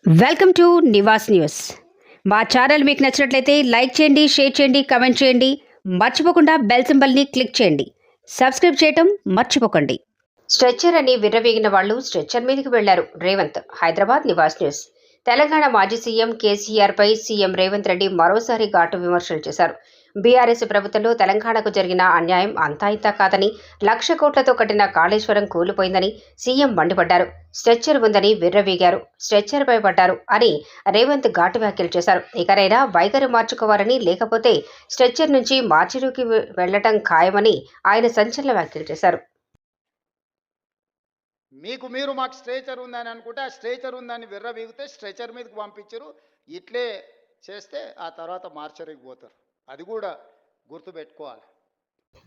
Welcome to Nivas news. మా channel మీకు నచ్చినట్లయితే లైక్ చేయండి, షేర్ చేయండి, కమెంట్ చేయండి. మర్చిపోకుండా బెల్ సింబల్ని క్లిక్ చేయండి. సబ్స్క్రైబ్ చేయటం మర్చిపోకండి. స్ట్రెచ్చర్ అని విర్రవీగిన వాళ్ళు స్ట్రెచ్చర్ మీదకి వెళ్లారు. రేవంత్. హైదరాబాద్. నివాస్ న్యూస్. తెలంగాణ మాజీ సీఎం కేసీఆర్పై సీఎం రేవంత్ రెడ్డి మరోసారి ఘాటు విమర్శలు చేశారు. బీఆర్ఎస్ ప్రభుత్వంలో తెలంగాణకు జరిగిన అన్యాయం అంతా ఇంతా కాదని, 1,00,000 కోట్లతో కట్టిన కాళేశ్వరం కూలిపోయిందని సీఎం మండిపడ్డారు. స్ట్రెచ్చర్ ఉందని విర్రవీగారు, స్ట్రెచ్చర్పై పడ్డారు అని రేవంత్ ఘాటు వ్యాఖ్యలు చేశారు. ఇకనైనా వైఖరి మార్చుకోవాలని, లేకపోతే స్ట్రెచ్చర్ నుంచి మార్చిలోకి వెళ్లటం ఖాయమని ఆయన సంచలన వ్యాఖ్యలు చేశారు. మీరు మాకు స్ట్రెచర్ ఉందని అనుకుంటే ఆ స్ట్రెచర్ ఉందని విర్రవీగితే స్ట్రెచర్ మీదకి పంపించరు. ఇట్లే చేస్తే ఆ తర్వాత మార్చరికి పోతారు. అది కూడా గుర్తుపెట్టుకోవాలి.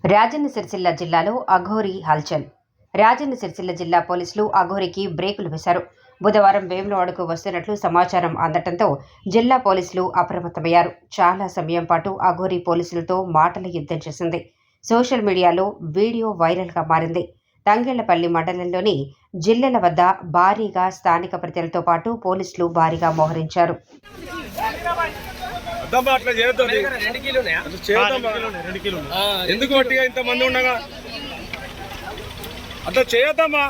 రాజన్న సిరిసిల్ల జిల్లాలో అఘోరి హల్చల్. రాజన్న సిరిసిల్ల జిల్లా పోలీసులు అఘోరికి బ్రేకులు వేశారు. బుధవారం వేములవాడకు వస్తున్నట్లు సమాచారం అందటంతో జిల్లా పోలీసులు అప్రమత్తమయ్యారు. చాలా సమయం పాటు అఘోరి పోలీసులతో మాటల యుద్ధం చేసింది. సోషల్ మీడియాలో వీడియో వైరల్గా మారింది. తంగెళ్లపల్లి మండలంలోని జిల్లెల వద్ద భారీగా స్థానిక ప్రజలతో పాటు పోలీసులు భారీగా మోహరించారు. ఎందుకు గట్టిగా ఇంతమంది ఉండగా అట్లా చేయొద్దమ్మా.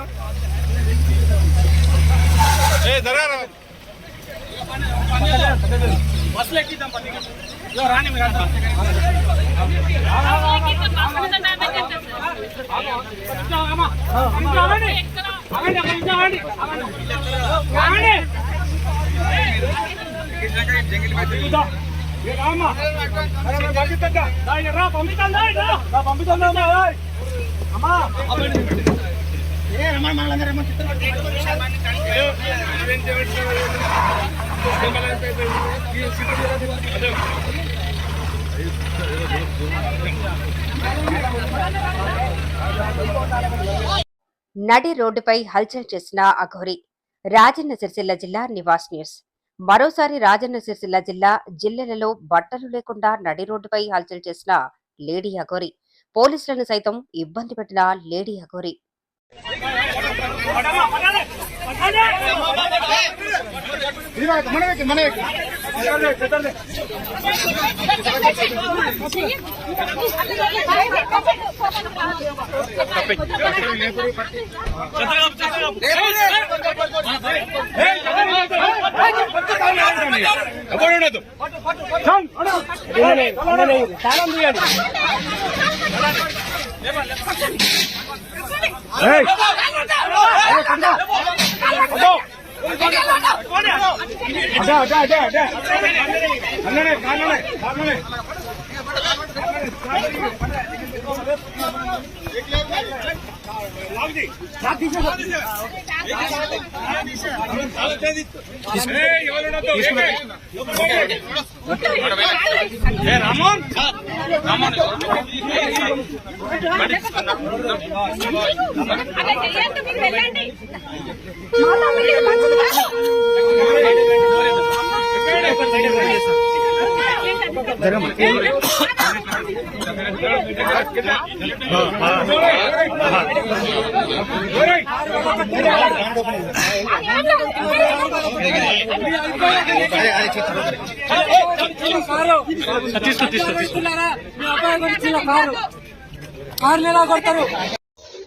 బస్సులు ఎక్కిద్దాం రాని నడి రోడ్డుపై హల్చల్ చేసిన అఘోరి. రాజన్న సిరిసిల్ల జిల్లా నివాస్ న్యూస్. మరోసారి రాజన్న సిరిసిల్ల జిల్లా జిల్లెలలో బట్టలు లేకుండా నడి రోడ్డుపై హల్చల్ చేసిన లేడీ అఘోరి. పోలీసులను సైతం ఇబ్బంది పెట్టిన లేడీ అఘోరి.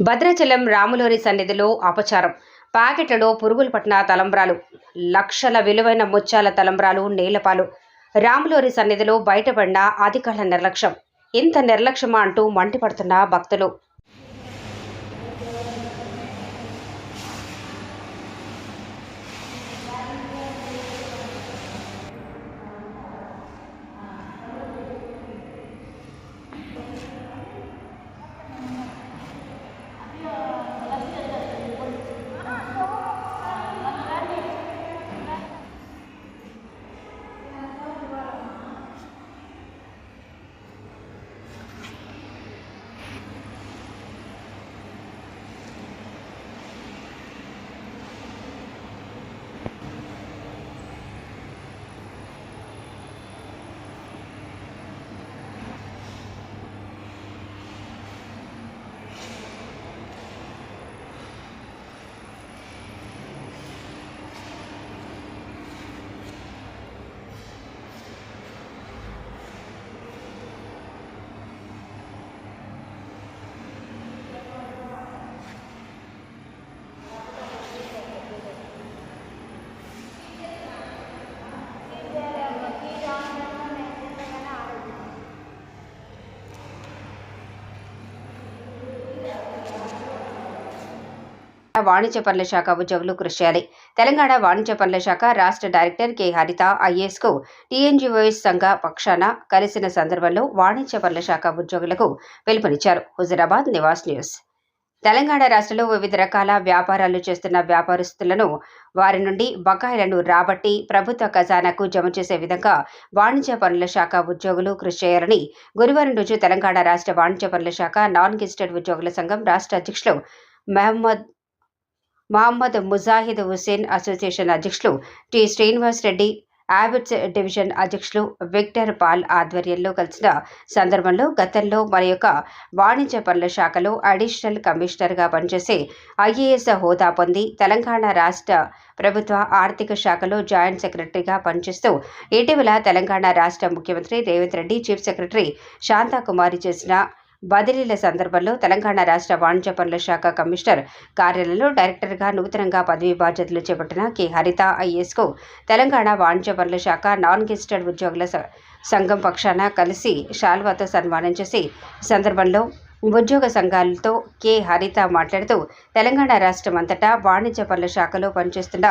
భద్రాచలం రాములోరి సన్నిధిలో అపచారం. ప్యాకెట్లలో పురుగులు పట్టిన తలంబ్రాలు, లక్షల విలువైన ముత్యాల తలంబ్రాలు నేలపాలు. రాములోరి సన్నిధిలో బయటపడిన అధికారుల నిర్లక్ష్యం. ఇంత నిర్లక్ష్యమా అంటూ మండిపడుతున్న భక్తులు. వాణిజ్య పనుల శాఖ ఉద్యోగులు కృషి చేయాలి. తెలంగాణ వాణిజ్య పనుల శాఖ రాష్ట్ర డైరెక్టర్ కె హరిత ఐఏఎస్కు టీఎన్జీఓఎస్ సంఘ పక్షాన కలిసిన సందర్భంలో వాణిజ్య పనుల శాఖ ఉద్యోగులకు పిలుపునిచ్చారు. హుజూరాబాద్ నివాస్ న్యూస్. తెలంగాణ రాష్ట్రంలో వివిధ రకాల వ్యాపారాలు చేస్తున్న వ్యాపారస్తులను వారి నుండి బకాయిలను రాబట్టి ప్రభుత్వ ఖజానాకు జమ చేసే విధంగా వాణిజ్య పనుల శాఖ ఉద్యోగులు కృషి చేయాలని గురువారం రోజు తెలంగాణ రాష్ట్ర వాణిజ్య పనుల శాఖ నాన్ గెజిటెడ్ ఉద్యోగుల సంఘం రాష్ట్ర అధ్యక్షులు మహమ్మద్ ముజాహిద్ హుస్సేన్ అసోసియేషన్ అధ్యక్షులు టి శ్రీనివాస్ రెడ్డి, యాబిట్స్ డివిజన్ అధ్యక్షులు విక్టర్ పాల్ ఆధ్వర్యంలో కలిసిన సందర్భంలో గతంలో మన యొక్క వాణిజ్య పనుల శాఖలో అడిషనల్ కమిషనర్గా పనిచేసే ఐఏఎస్ హోదా పొంది తెలంగాణ రాష్ట్ర ప్రభుత్వ ఆర్థిక శాఖలో జాయింట్ సెక్రటరీగా పనిచేస్తూ ఇటీవల తెలంగాణ రాష్ట్ర ముఖ్యమంత్రి రేవంత్ రెడ్డి చీఫ్ సెక్రటరీ శాంతాకుమారి చేసిన బదిలీల సందర్భంలో తెలంగాణ రాష్ట్ర వాణిజ్య పనుల శాఖ కమిషనర్ కార్యాలయంలో డైరెక్టర్గా నూతనంగా పదవీ బాధ్యతలు చేపట్టిన కె హరిత ఐఏఎస్కు తెలంగాణ వాణిజ్య పనుల శాఖ నాన్ గెజిటెడ్ ఉద్యోగుల సంఘం పక్షాన కలిసి శాల్వాతో సన్మానం చేసి సందర్భంలో ఉద్యోగ సంఘాలతో కె హరిత మాట్లాడుతూ తెలంగాణ రాష్ట్రం అంతటా వాణిజ్య పనుల శాఖలో పనిచేస్తున్న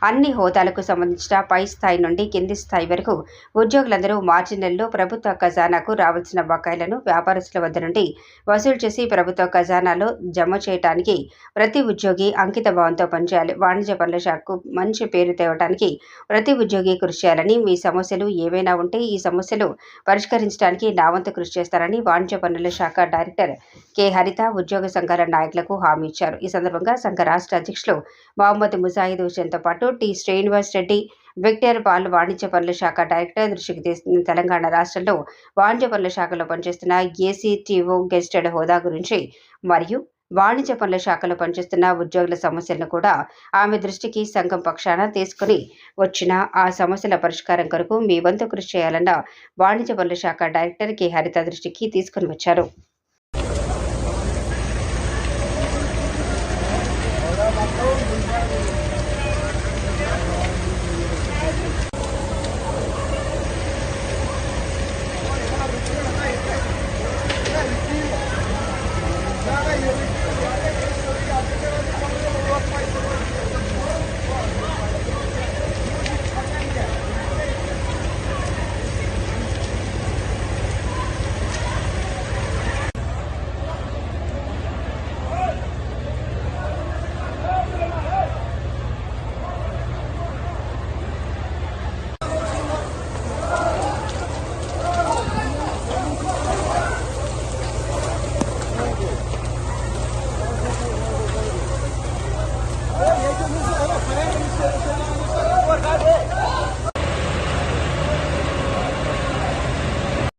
అన్ని హోదాలకు సంబంధించిన పై స్థాయి నుండి కింది స్థాయి వరకు ఉద్యోగులందరూ మార్చి నెలలో ప్రభుత్వ ఖజానాకు రావాల్సిన బకాయిలను వ్యాపారస్తుల వద్ద నుండి వసూలు చేసి ప్రభుత్వ ఖజానాలో జమ చేయడానికి ప్రతి ఉద్యోగి అంకిత భావంతో పనిచేయాలి. వాణిజ్య పనుల శాఖకు మంచి పేరు తేవడానికి ప్రతి ఉద్యోగి కృషి చేయాలని, మీ సమస్యలు ఏవైనా ఉంటే ఈ సమస్యలు పరిష్కరించడానికి నా వంతు కృషి చేస్తారని వాణిజ్య పనుల శాఖ డైరెక్టర్ కె హరిత ఉద్యోగ సంఘాల నాయకులకు హామీ ఇచ్చారు. ఈ సందర్భంగా సంఘ రాష్ట్ర అధ్యక్షులు మహమ్మద్ ముజాహిద్ హుస్సేన్తో పాటు T Srinivas Reddy, Victor Paul వాణిజ్య పనుల శాఖ డైరెక్టర్ దృష్టికి తీసిన తెలంగాణ రాష్ట్రంలో వాణిజ్య పనుల శాఖలో పనిచేస్తున్న ఏసీటీఓ గెజిటెడ్ హోదా గురించి మరియు వాణిజ్య పనుల శాఖలో పనిచేస్తున్న ఉద్యోగుల సమస్యలను కూడా ఆమె దృష్టికి సంఘం పక్షాన తీసుకుని వచ్చిన ఆ సమస్యల పరిష్కారం కొరకు మీ వంతు కృషి చేయాలన్న వాణిజ్య పనుల శాఖ డైరెక్టర్ కె హరిత దృష్టికి తీసుకుని వచ్చారు.